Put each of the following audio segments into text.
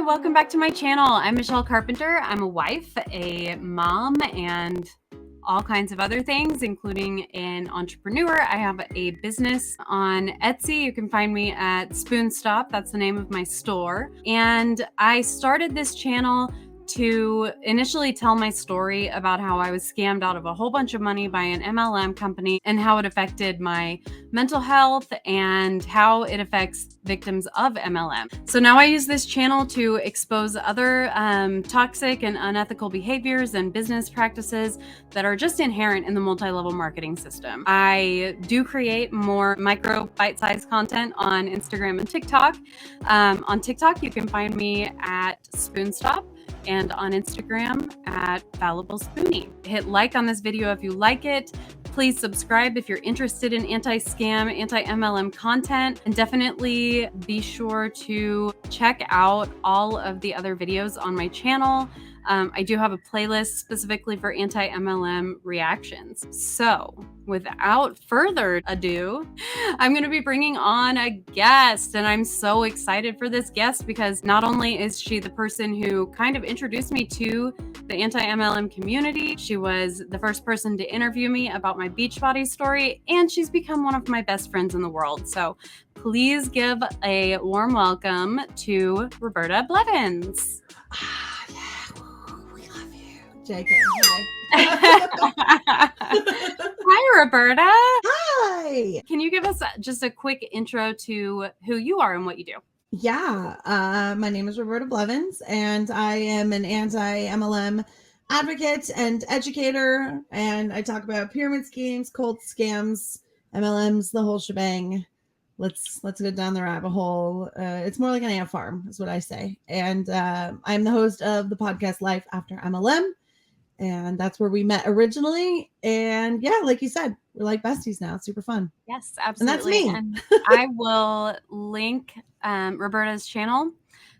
welcome back to my channel. I'm Michelle Carpenter. I'm a wife, a mom, and all kinds of other things, including an entrepreneur. I have a business on Etsy. You can find me at Spoonstop. That's the name of my store. And I started this channel to initially tell my story about how I was scammed out of a whole bunch of money by an MLM company and how it affected my mental health and how it affects victims of MLM. So now I use this channel to expose other toxic and unethical behaviors and business practices that are just inherent in the multi-level marketing system. I do create more micro bite-sized content on Instagram and TikTok. On TikTok, you can find me at Spoonstop, and on Instagram at Fallible Spoonie. Hit like on this video if you like it. Please subscribe if you're interested in anti-scam, anti-MLM content, and definitely be sure to check out all of the other videos on my channel. I do have a playlist specifically for anti-MLM reactions. So without further ado, I'm going to be bringing on a guest, and I'm so excited for this guest because not only is she the person who kind of introduced me to the anti-MLM community, she was the first person to interview me about my Beachbody story, and she's become one of my best friends in the world. So please give a warm welcome to Roberta Blevins. JK, hi. Hi, Roberta. Hi. Can you give us just a quick intro to who you are and what you do? Yeah, my name is Roberta Blevins, and I am an anti-MLM advocate and educator, and I talk about pyramid schemes, cult scams, MLMs, the whole shebang. Let's go down the rabbit hole. It's more like an ant farm, is what I say. And I'm the host of the podcast Life After MLM. And that's where we met originally. And yeah, like you said, we're like besties now. It's super fun. Yes, absolutely. And that's me. And I will link Roberta's channel.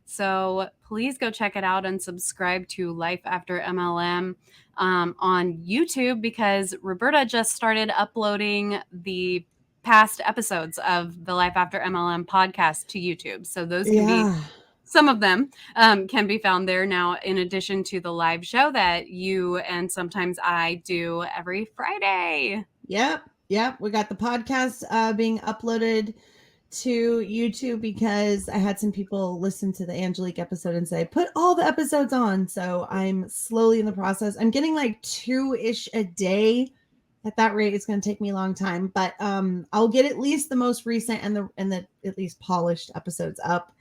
So please go check it out and subscribe to Life After MLM on YouTube, because Roberta just started uploading the past episodes of the Life After MLM podcast to YouTube. So those can be... Some of them can be found there now, in addition to the live show that you and sometimes I do every Friday. Yep. We got the podcast being uploaded to YouTube because I had some people listen to the Angelique episode and say, put all the episodes on. So I'm slowly in the process. I'm getting like 2-ish a day. At that rate, it's going to take me a long time, but I'll get at least the most recent and the at least polished episodes up.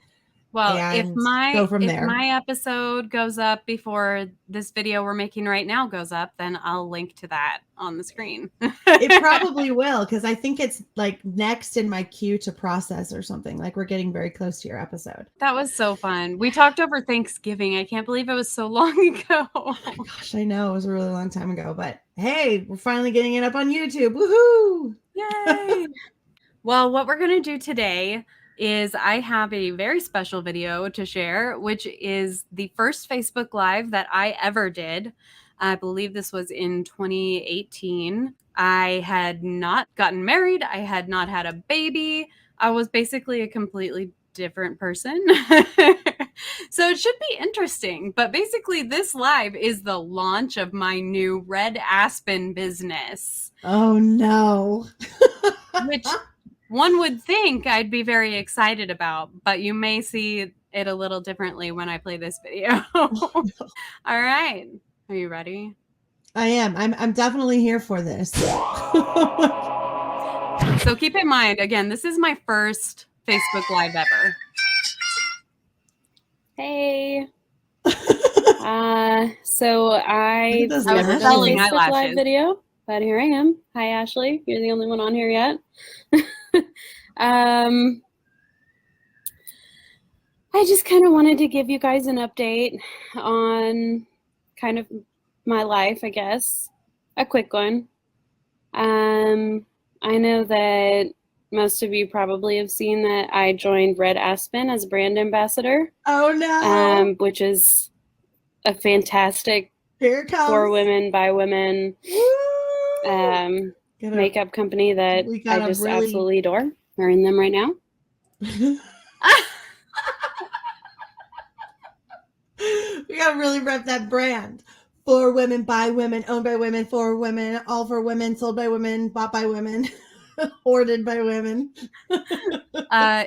Well, if my episode goes up before this video we're making right now goes up, then I'll link to that on the screen. It probably will, because I think it's like next in my queue to process or something. Like we're getting very close to your episode. That was so fun. We talked over Thanksgiving. I can't believe it was so long ago. Oh my gosh, I know. It was a really long time ago, but hey, we're finally getting it up on YouTube. Woohoo! Yay! Well, what we're going to do today is I have a very special video to share, which is the first Facebook Live that I ever did. I believe this was in 2018. I had not gotten married. I had not had a baby. I was basically a completely different person. So it should be interesting. But basically this live is the launch of my new Red Aspen business. Oh no. Which one would think I'd be very excited about, but you may see it a little differently when I play this video. All right. Are you ready? I am. I'm definitely here for this. So keep in mind, again, this is my first Facebook Live ever. Hey. So I was selling eyelashes. Live video, but here I am. Hi, Ashley. You're the only one on here yet. I just kind of wanted to give you guys an update on kind of my life, I guess. A quick one. I know that most of you probably have seen that I joined Red Aspen as brand ambassador. Oh no. Which is a fantastic Here it comes. For women by women makeup company that I just absolutely adore. Wearing them right now. gotta really rep that brand. For women, by women, owned by women, for women, all for women, sold by women, bought by women, hoarded by women.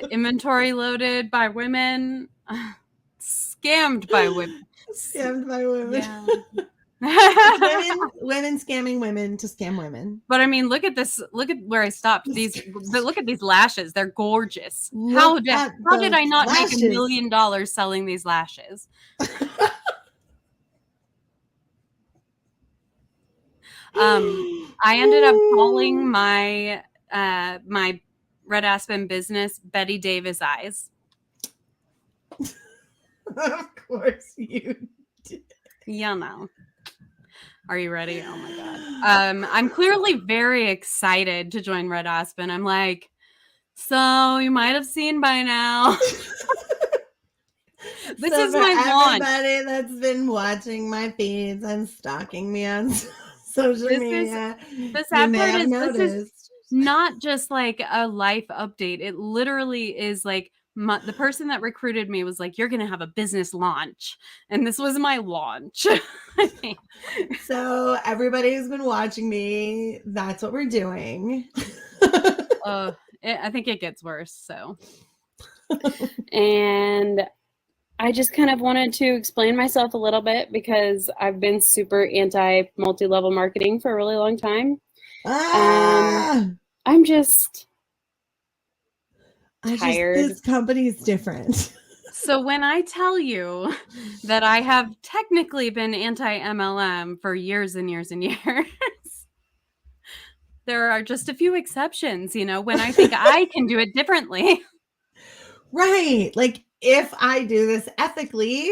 Inventory loaded by women, scammed by women. Scammed by women. Yeah. women scamming women to scam women. But I mean, look at this. Look at where I stopped. Look at these lashes. They're gorgeous. Look How did I not make $1 million selling these lashes? I ended up calling my my Red Aspen business Betty Davis Eyes. Of course you did. You know. Are you ready? Oh my God. I'm clearly very excited to join Red Aspen. I'm like, so you might have seen by now. This is my launch. Everybody that's been watching my feeds and stalking me on social media, the sad part is this is not just like a life update. It literally is like the person that recruited me was like, you're going to have a business launch. And this was my launch. So everybody who's been watching me, that's what we're doing. I think it gets worse. So, and I just kind of wanted to explain myself a little bit because I've been super anti multi-level marketing for a really long time. I'm just tired. This company is different. So when I tell you that I have technically been anti-MLM for years and years and years, there are just a few exceptions, you know, when I think I can do it differently. Right. Like if I do this ethically,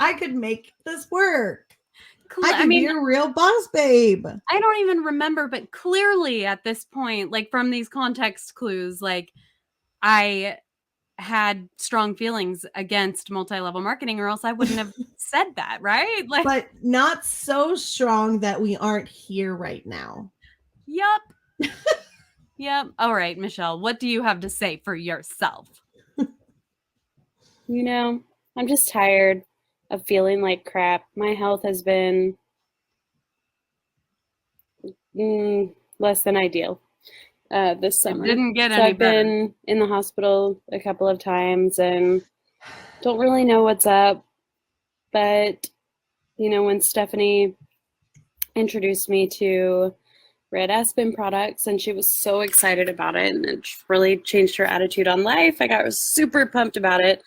I could make this work. I could be a real boss babe. I don't even remember, but clearly at this point, like from these context clues, like I had strong feelings against multi-level marketing or else I wouldn't have said that, right? Like, but not so strong that we aren't here right now. Yep. Yep. All right, Michelle, what do you have to say for yourself? You know, I'm just tired of feeling like crap. My health has been less than ideal this summer. It didn't get any better. I've been in the hospital a couple of times and don't really know what's up. But, you know, when Stephanie introduced me to Red Aspen products and she was so excited about it and it really changed her attitude on life. I got super pumped about it.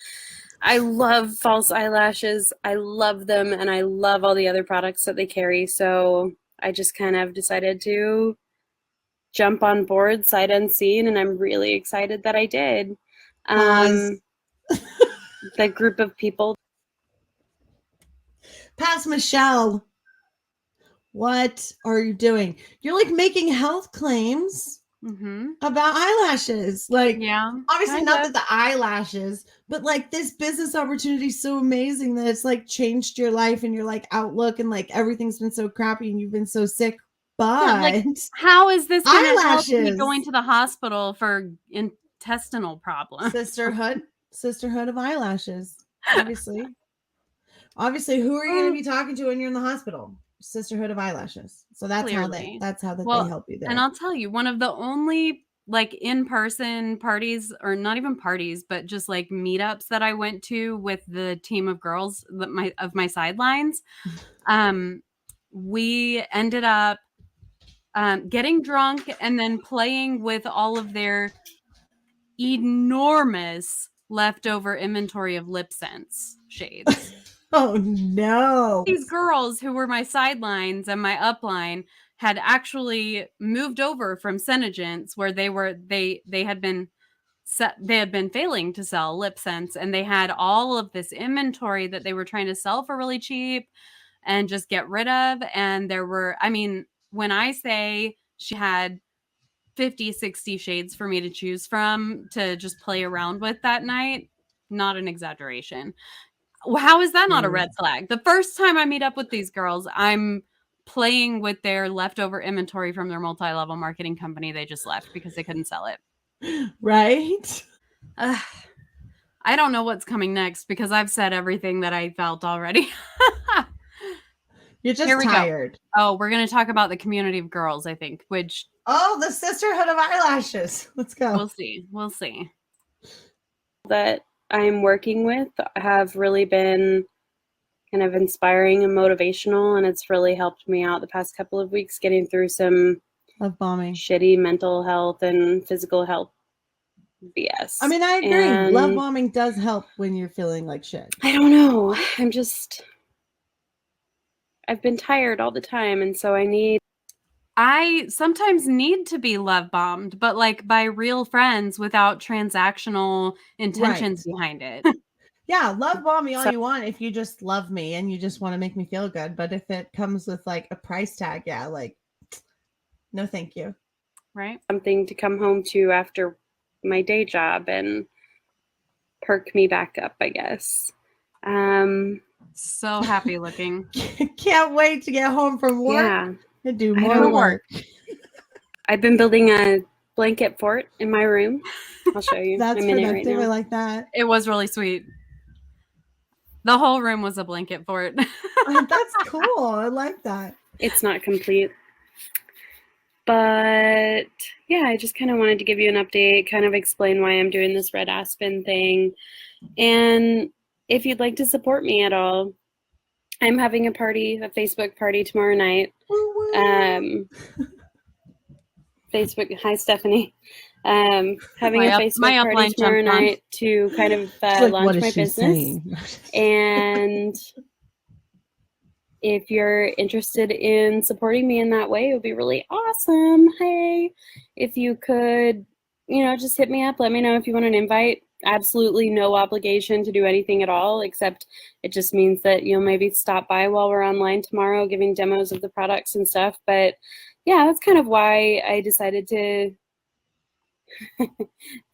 I love false eyelashes. I love them and I love all the other products that they carry. So I just kind of decided to jump on board sight unseen and I'm really excited that I did. The group of people. Past Michelle. What are you doing? You're like making health claims about eyelashes. Like, yeah, obviously not that the eyelashes, but like this business opportunity is so amazing that it's like changed your life and your like outlook and like everything's been so crappy and you've been so sick. But like, how is this going to help me going to the hospital for intestinal problems? Sisterhood of eyelashes. Obviously, who are you going to be talking to when you're in the hospital? Sisterhood of Eyelashes. So that's Clearly. how they help you there. And I'll tell you, one of the only like in-person parties, or not even parties, but just like meetups that I went to with the team of girls of my sidelines, we ended up getting drunk and then playing with all of their enormous leftover inventory of lip sense shades. Oh no. These girls who were my sidelines and my upline had actually moved over from Senegence where they had been failing to sell lip sense and they had all of this inventory that they were trying to sell for really cheap and just get rid of. And there were, I mean, when I say she had 50, 60 shades for me to choose from to just play around with that night, not an exaggeration. How is that not a red flag? The first time I meet up with these girls, I'm playing with their leftover inventory from their multi-level marketing company they just left because they couldn't sell it. Right? I don't know what's coming next because I've said everything that I felt already. You're just Here we tired. go. Oh, we're going to talk about the community of girls, I think, which Oh, the sisterhood of eyelashes. Let's go. we'll see. We'll see. That I'm working with have really been kind of inspiring and motivational, and it's really helped me out the past couple of weeks getting through some Love bombing. shitty mental health and physical health BS. I mean, I agree. And Love bombing does help when you're feeling like shit. I don't know. I've been tired all the time, and so I sometimes need to be love bombed, but like by real friends without transactional intentions behind it. Yeah, love bomb me all you want if you just love me and you just want to make me feel good. But if it comes with like a price tag, yeah, like no thank you. Right? something to come home to after my day job and perk me back up, I guess. So happy looking. Can't wait to get home from work Yeah. and do I more don't- work. I've been building a blanket fort in my room. I'll show you. That's I'm in it right productive. I now. like that. It was really sweet. The whole room was a blanket fort. That's cool. I like that. It's not complete. But yeah, I just kind of wanted to give you an update, kind of explain why I'm doing this Red Aspen thing. And if you'd like to support me at all, I'm having a Facebook party tomorrow night. Woo-woo. Facebook, hi Stephanie. Having My a Facebook party upline tomorrow jumped on. night to kind of She's like, launch what is my she business. saying? And if you're interested in supporting me in that way, it would be really awesome. Hey, if you could, just hit me up. Let me know if you want an invite. Absolutely no obligation to do anything at all, except it just means that you'll maybe stop by while we're online tomorrow giving demos of the products and stuff. But yeah, that's kind of why I decided to.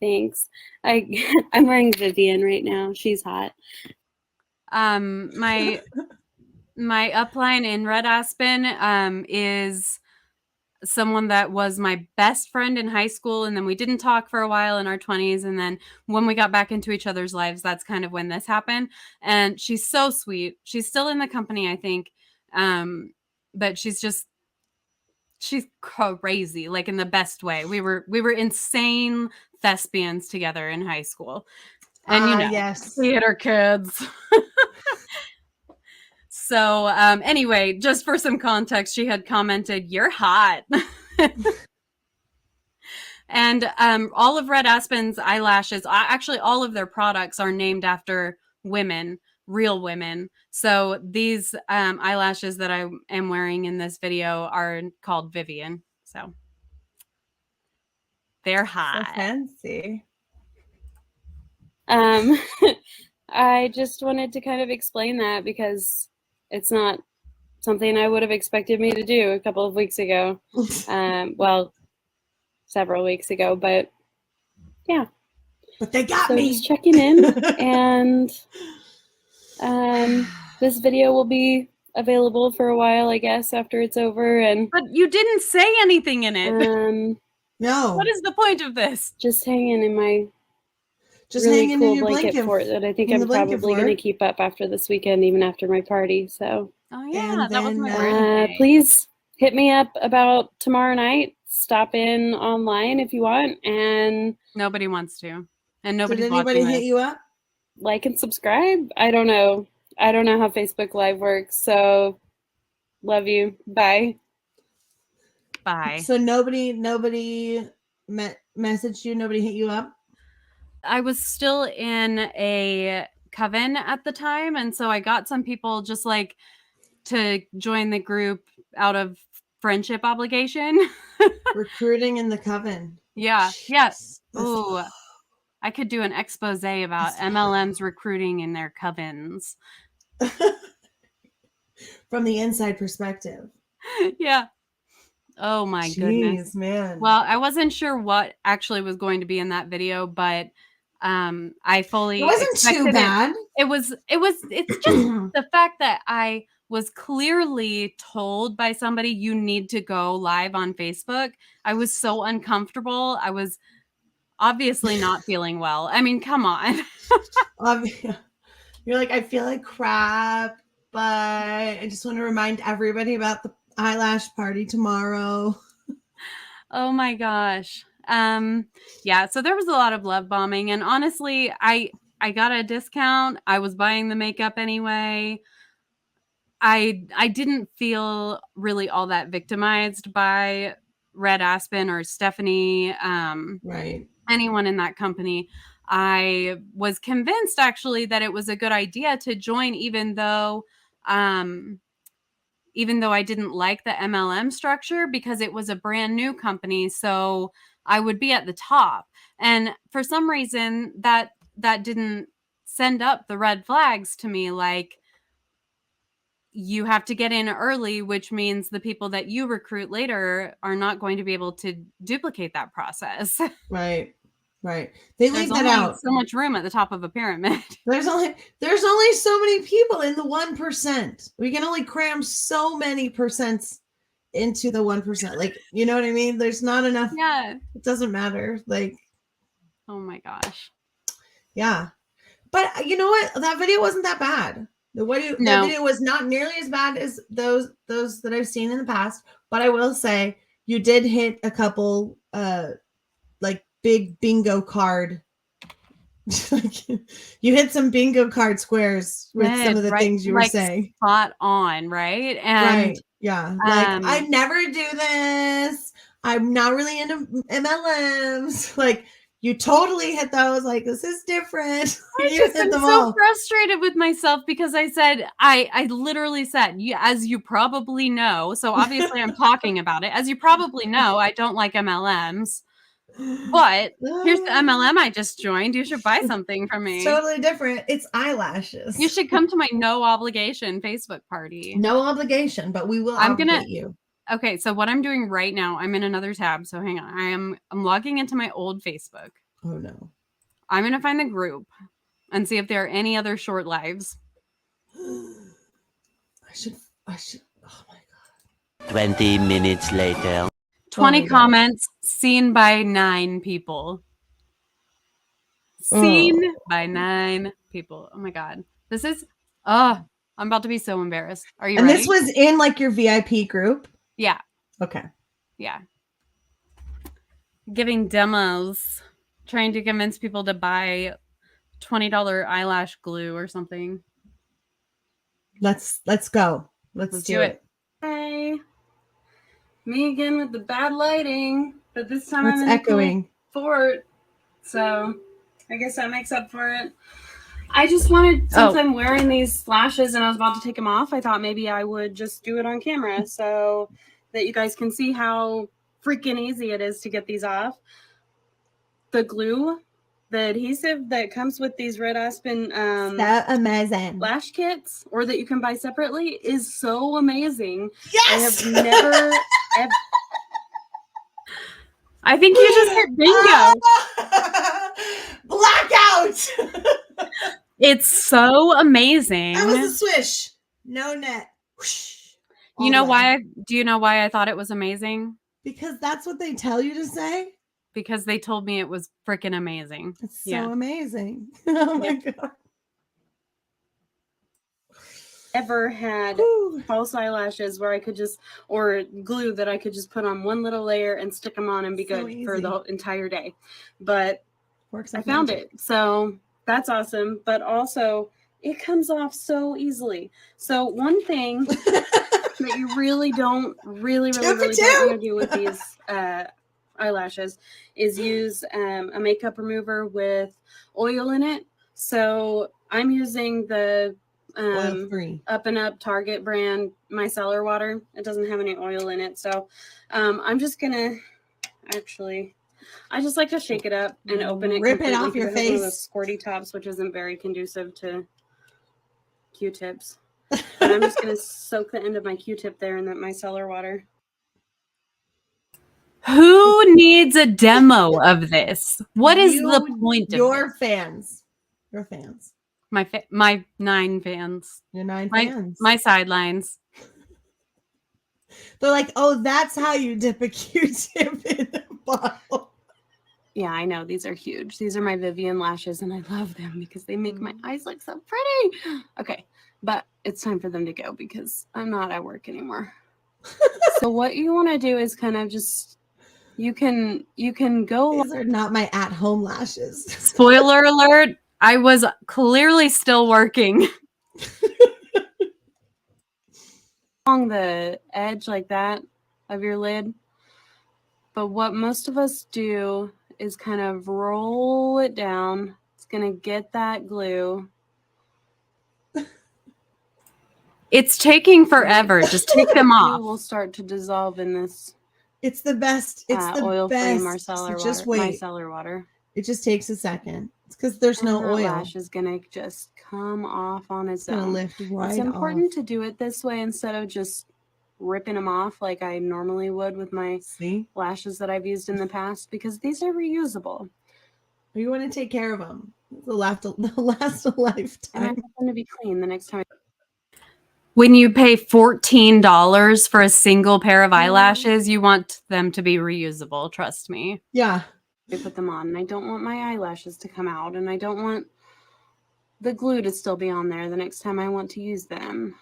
Thanks. I'm wearing Vivian right now. She's hot. My upline in Red Aspen is someone that was my best friend in high school, and then we didn't talk for a while in our 20s, and then when we got back into each other's lives, that's kind of when this happened. And she's so sweet. She's still in the company, I think, but she's crazy, like in the best way. We were insane thespians together in high school, and yes, theater kids. So anyway, just for some context, she had commented, "You're hot." And all of Red Aspen's eyelashes, actually all of their products are named after women, real women. So these eyelashes that I am wearing in this video are called Vivian. So they're hot. so fancy. I just wanted to kind of explain that because it's not something I would have expected me to do a couple of weeks ago. Well, several weeks ago, but yeah. But they got so me. Just checking in, and this video will be available for a while, I guess, after it's over. But you didn't say anything in it. No. What is the point of this? Just hanging in my just really hanging cool in your blanket fort that I think I'm probably going to keep up after this weekend, even after my party. So, oh yeah, and that was my then, birthday. Please hit me up about tomorrow night. Stop in online if you want, and nobody wants to, and nobody's did anybody watching hit this. you up? Like and subscribe. I don't know how Facebook Live works. So, love you. Bye. Bye. So nobody messaged you. Nobody hit you up. I was still in a coven at the time, and so I got some people just like to join the group out of friendship obligation. Recruiting in the coven. Yeah. Yes. Jeez. Ooh, I could do an expose about MLM's recruiting in their covens. From the inside perspective. Yeah. Oh my goodness, man. Well, I wasn't sure what actually was going to be in that video, but I fully It wasn't too bad. It's just the fact that I was clearly told by somebody, you need to go live on Facebook. I was so uncomfortable. I was obviously not feeling well. I mean, come on. You're like, I feel like crap, but I just want to remind everybody about the eyelash party tomorrow. Oh my gosh. Yeah, so there was a lot of love bombing, and honestly, I got a discount. I was buying the makeup anyway. I didn't feel really all that victimized by Red Aspen or Stephanie, Right. anyone in that company. I was convinced actually that it was a good idea to join, even though I didn't like the MLM structure, because it was a brand new company. So I would be at the top. And for some reason that didn't send up the red flags to me. Like, you have to get in early, which means the people that you recruit later are not going to be able to duplicate that process. Right. Right. They There's leave that only out. so much room at the top of a pyramid. There's only so many people in the 1%. We can only cram so many percents into the 1%. Like, you know what I mean? There's not enough. Yeah. It doesn't matter. Like, Oh my gosh. yeah. But you know what? That video wasn't that bad. That video was not nearly as bad as those that I've seen in the past. But I will say you did hit a couple like big bingo card. Like, you hit some bingo card squares with some of the things you were saying. Spot on, right? And right. Yeah. Like, I never do this. I'm not really into MLMs. Like, you totally hit those. Like, this is different. I'm so frustrated with myself because I said, I literally said, as you probably know. So obviously I'm talking about it. As you probably know, I don't like MLMs. But here's the MLM I just joined. You should buy something from me. It's totally different. It's eyelashes. You should come to my no obligation Facebook party. No obligation, but we will obligate you. Okay, so what I'm doing right now, I'm in another tab. So hang on. I'm logging into my old Facebook. Oh no. I'm gonna find the group and see if there are any other short lives. I should. Oh my God. 20 minutes later. 20 comments, seen by 9 people. Seen by 9 people. Oh my God. This is, I'm about to be so embarrassed. Are you ready? And this was in like your VIP group? Yeah. Okay. Yeah. Giving demos, trying to convince people to buy $20 eyelash glue or something. Let's go. Let's do it. Hey. Me again with the bad lighting, but this time I'm echoing. Fort, so I guess that makes up for it. I just wanted, since I'm wearing these lashes and I was about to take them off, I thought maybe I would just do it on camera so that you guys can see how freaking easy it is to get these off. The glue, the adhesive that comes with these Red Aspen so amazing lash kits, or that you can buy separately, is so amazing. Yes! I have never ever. I think you just hit bingo. Blackout. It's so amazing. That was a swish. No net. Whoosh. You know why? Do you know why I thought it was amazing? Because that's what they tell you to say. Because they told me it was freaking amazing. It's so amazing. Oh my God. Ever had false eyelashes where I could just, or glue that I could just put on one little layer and stick them on and be good for the whole entire day. But I found it. So that's awesome. But also it comes off so easily. So one thing that you really don't really don't want to do with these eyelashes is use a makeup remover with oil in it. So I'm using the Up and Up Target brand micellar water. It doesn't have any oil in it. So I'm just gonna I just like to shake it up and open it. Rip it off your face. One of those squirty tops, which isn't very conducive to Q-tips. But I'm just gonna soak the end of my Q-tip there in that micellar water. Who needs a demo of this? What is the point of your this? fans? Your fans. My 9 fans. Your 9 fans. My sidelines. They're like, oh, that's how you dip a Q-tip in a bottle. Yeah, I know. These are huge. These are my Vivian lashes, and I love them because they make my eyes look so pretty. Okay, but it's time for them to go because I'm not at work anymore. So what you want to do is kind of just, you can go. These are not my at-home lashes. Spoiler alert, I was clearly still working. Along the edge like that of your lid. But what most of us do is kind of roll it down. It's going to get that glue. It's taking forever. Just take them Glue off. will start to dissolve in this It's the best. It's the oil-free best. micellar Just water. wait. Micellar water. It just takes a second. It's because there's And no that oil. lash is going to just come off on its It's gonna own. lift right It's important off. to do it this way instead of just ripping them off like I normally would with my See? lashes that I've used in the past, because these are reusable. You want to take care of them. They'll last a lifetime. And I want them to be clean the next time. When you pay $14 for a single pair of eyelashes, you want them to be reusable. Trust me. Yeah. I put them on, and I don't want my eyelashes to come out, and I don't want the glue to still be on there the next time I want to use them.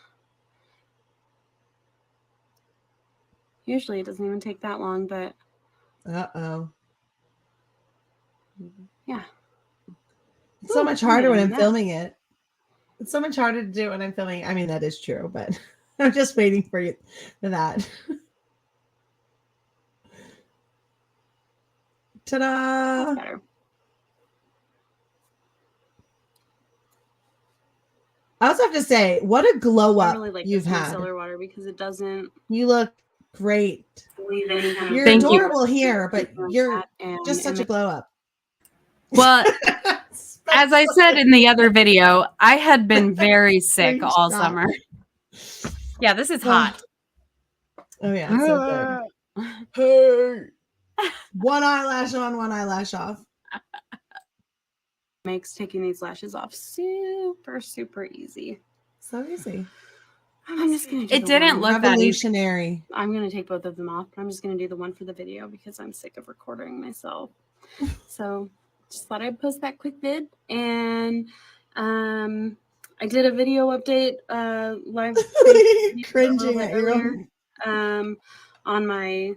Usually it doesn't even take that long, but Uh-oh. yeah. It's so much harder when I'm filming it. It's so much harder to do when I'm filming. I mean, that is true, but I'm just waiting for you for that. Ta-da! Better. I also have to say, what a glow I up really like you've this had. micellar water because it doesn't You look great. leave any kind of You're Thank you. adorable here, but you're just such a glow up. Well, as I said in the other video, I had been very sick all Stop. summer. Yeah, this is hot. Oh yeah, so good. One eyelash on, one eyelash off. makes taking these lashes off super, super easy. So easy. I'm just gonna do It the didn't one. look that easy. Revolutionary. I'm gonna take both of them off, but I'm just gonna do the one for the video because I'm sick of recording myself. So just thought I'd post that quick vid. And I did a video update live Cringing at your own. on my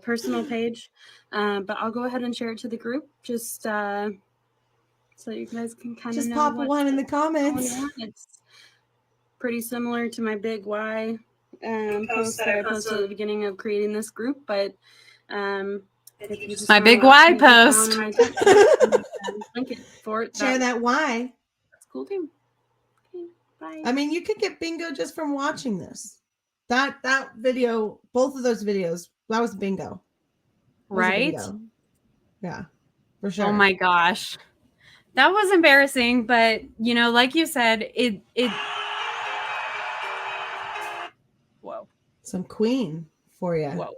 personal page, but I'll go ahead and share it to the group just so you guys can kind of Just know pop what's one in the going comments. on. It's pretty similar to my big why post that I posted at the beginning of creating this group, but if you just My wanna big watch why me get down post. in my section, link it for it. Share that why. That's cool too. Okay, bye. I mean, you could get bingo just from watching this. That video, both of those videos, that was bingo. That was a Right? bingo. Yeah, for sure. Oh my gosh. That was embarrassing, but you know, like you said, it whoa. Some queen for you. Whoa.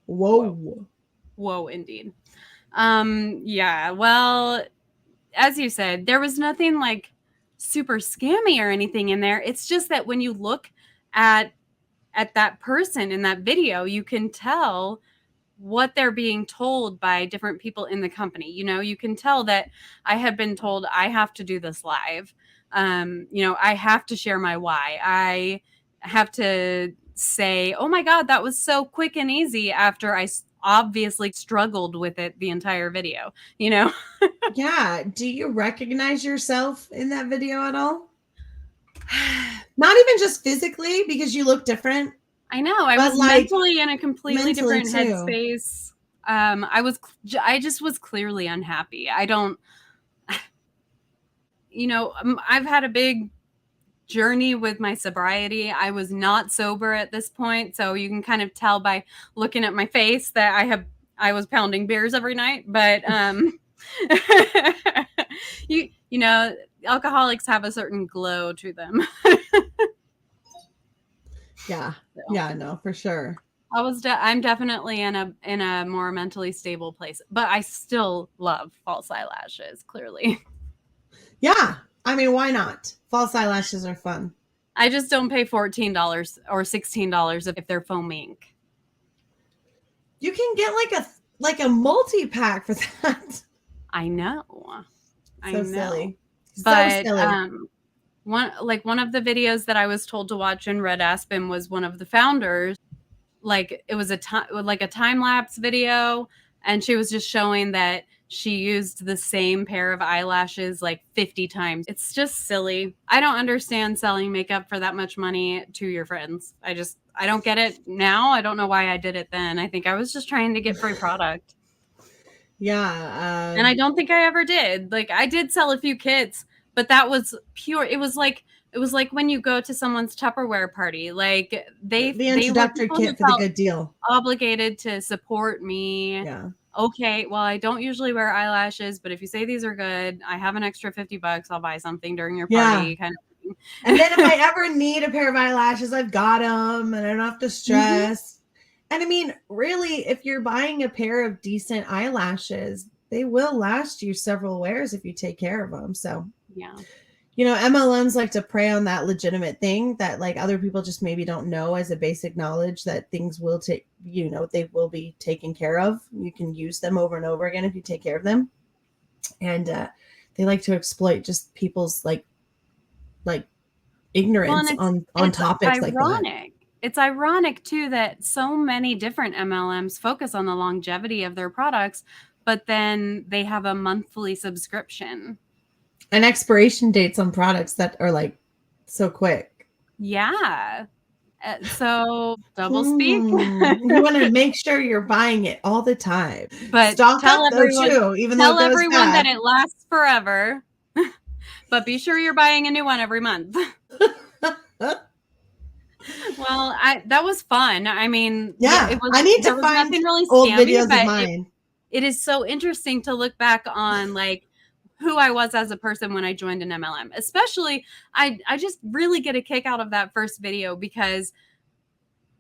Whoa. Whoa, indeed. Yeah, well, as you said, there was nothing like super scammy or anything in there. It's just that when you look at that person in that video, you can tell what they're being told by different people in the company. You know, you can tell that I had been told I have to do this live. You know, I have to share my why. I have to say, oh my God, that was so quick and easy after I obviously struggled with it the entire video, you know? Yeah. Do you recognize yourself in that video at all? Not even just physically, because you look different. I know. I But, was like, mentally in a completely mentally, different too. headspace. I just was clearly unhappy. I don't, you know, I've had a big journey with my sobriety. I was not sober at this point, so you can kind of tell by looking at my face that I was pounding beers every night. But you know, alcoholics have a certain glow to them. Yeah. So. Yeah, no, for sure. I'm definitely in a more mentally stable place, but I still love false eyelashes, clearly. Yeah. I mean, why not? False eyelashes are fun. I just don't pay $14 or $16 if they're foam ink. You can get like like a multi-pack for that. I know. I So know. silly. But so silly. one of the videos that I was told to watch in Red Aspen was one of the founders. Like it was a time lapse video, and she was just showing that she used the same pair of eyelashes like 50 times. It's just silly. I don't understand selling makeup for that much money to your friends. I don't get it now. I don't know why I did it then. I think I was just trying to get free product. Yeah. And I don't think I ever did. Like I did sell a few kits, but that was pure. It was like when you go to someone's Tupperware party. Like the they introductory were kit for the good deal. obligated to support me. Yeah. Okay, well, I don't usually wear eyelashes, but if you say these are good, I have an extra $50. I'll buy something during your party, kind of thing. And then if I ever need a pair of eyelashes, I've got them, and I don't have to stress. And I mean, really, if you're buying a pair of decent eyelashes, they will last you several wears if you take care of them. So yeah. MLMs like to prey on that legitimate thing that like other people just maybe don't know as a basic knowledge that things will take, they will be taken care of. You can use them over and over again if you take care of them. And they like to exploit just people's like ignorance on topics like that. It's ironic too that so many different MLMs focus on the longevity of their products, but then they have a monthly subscription. And expiration dates on products that are like so quick. Yeah. So double speak. You want to make sure you're buying it all the time. But stock tell up everyone, though too, even tell though it goes everyone bad. that it lasts forever. But be sure you're buying a new one every month. Well, that was fun. I mean, yeah, I need to find really old scammy, videos of mine. It is so interesting to look back on like who I was as a person when I joined an MLM. Especially, I just really get a kick out of that first video because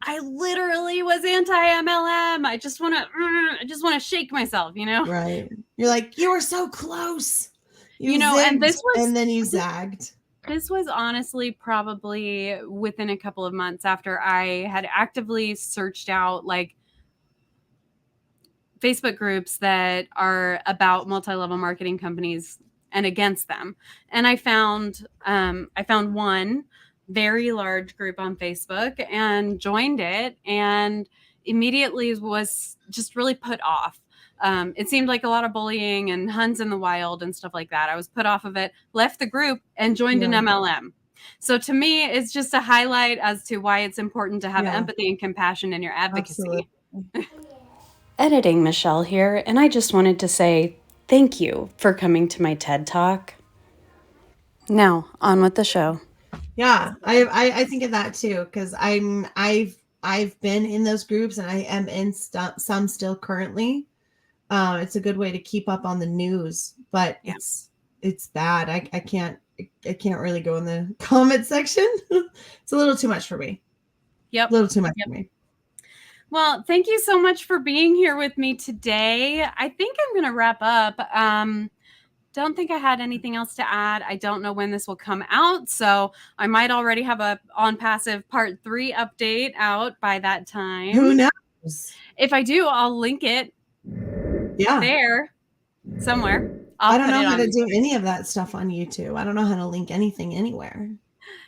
I literally was anti-MLM. I just want to shake myself, Right. You're like, you were so close. And then you zagged. This was honestly probably within a couple of months after I had actively searched out like Facebook groups that are about multi-level marketing companies and against them. And I found one very large group on Facebook and joined it, and immediately was just really put off. It seemed like a lot of bullying and Huns in the wild and stuff like that. I was put off of it, left the group, and joined an MLM. So to me, it's just a highlight as to why it's important to have empathy and compassion in your advocacy. Editing Michelle here, and I just wanted to say thank you for coming to my TED Talk. Now, on with the show. Yeah, I think of that too, because I've been in those groups, and I am in some still currently. It's a good way to keep up on the news, but it's bad. I can't really go in the comment section. It's a little too much for me. Yep. A little too much for me. Well, thank you so much for being here with me today. I think I'm going to wrap up. Don't think I had anything else to add. I don't know when this will come out, so I might already have a On Passive Part 3 update out by that time. Who knows? If I do, I'll link it. Yeah. There. Somewhere. I don't know how to do any of that stuff on YouTube. I don't know how to link anything anywhere.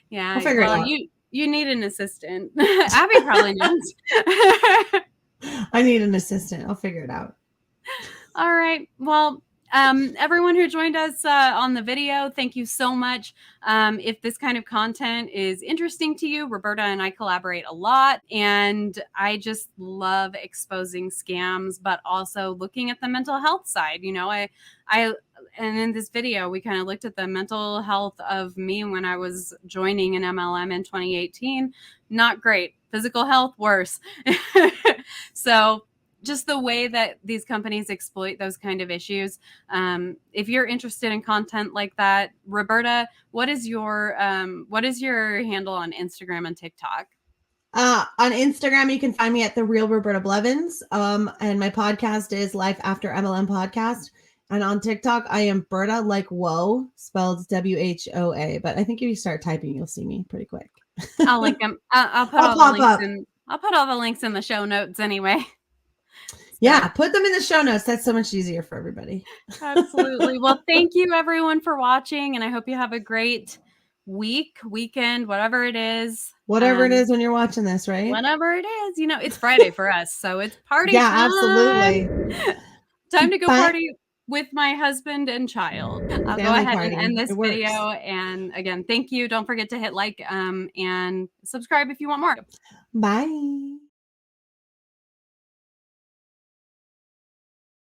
Yeah. I'll figure it out. You need an assistant. Abby probably knows. I need an assistant. I'll figure it out. All right. Well, everyone who joined us on the video, thank you so much. If this kind of content is interesting to you, Roberta and I collaborate a lot, and I just love exposing scams, but also looking at the mental health side. And in this video, we kind of looked at the mental health of me when I was joining an MLM in 2018. Not great. Physical health, worse. So just the way that these companies exploit those kind of issues. If you're interested in content like that, Roberta, what is your handle on Instagram and TikTok? On Instagram, you can find me at The Real Roberta Blevins. And my podcast is Life After MLM podcast. And on TikTok, I am Berta, like whoa, spelled WHOA. But I think if you start typing, you'll see me pretty quick. I'll link them. I'll put all the links in the show notes anyway. Yeah, put them in the show notes. That's so much easier for everybody. Absolutely. Well, thank you everyone for watching, and I hope you have a great weekend, whatever it is. Whatever it is when you're watching this, right? Whenever it is, it's Friday for us, so it's party Yeah, time. absolutely. Time to go party with my husband and child. I'll go ahead party. and end this It works. video. And again, thank you. Don't forget to hit like and subscribe if you want more. Bye.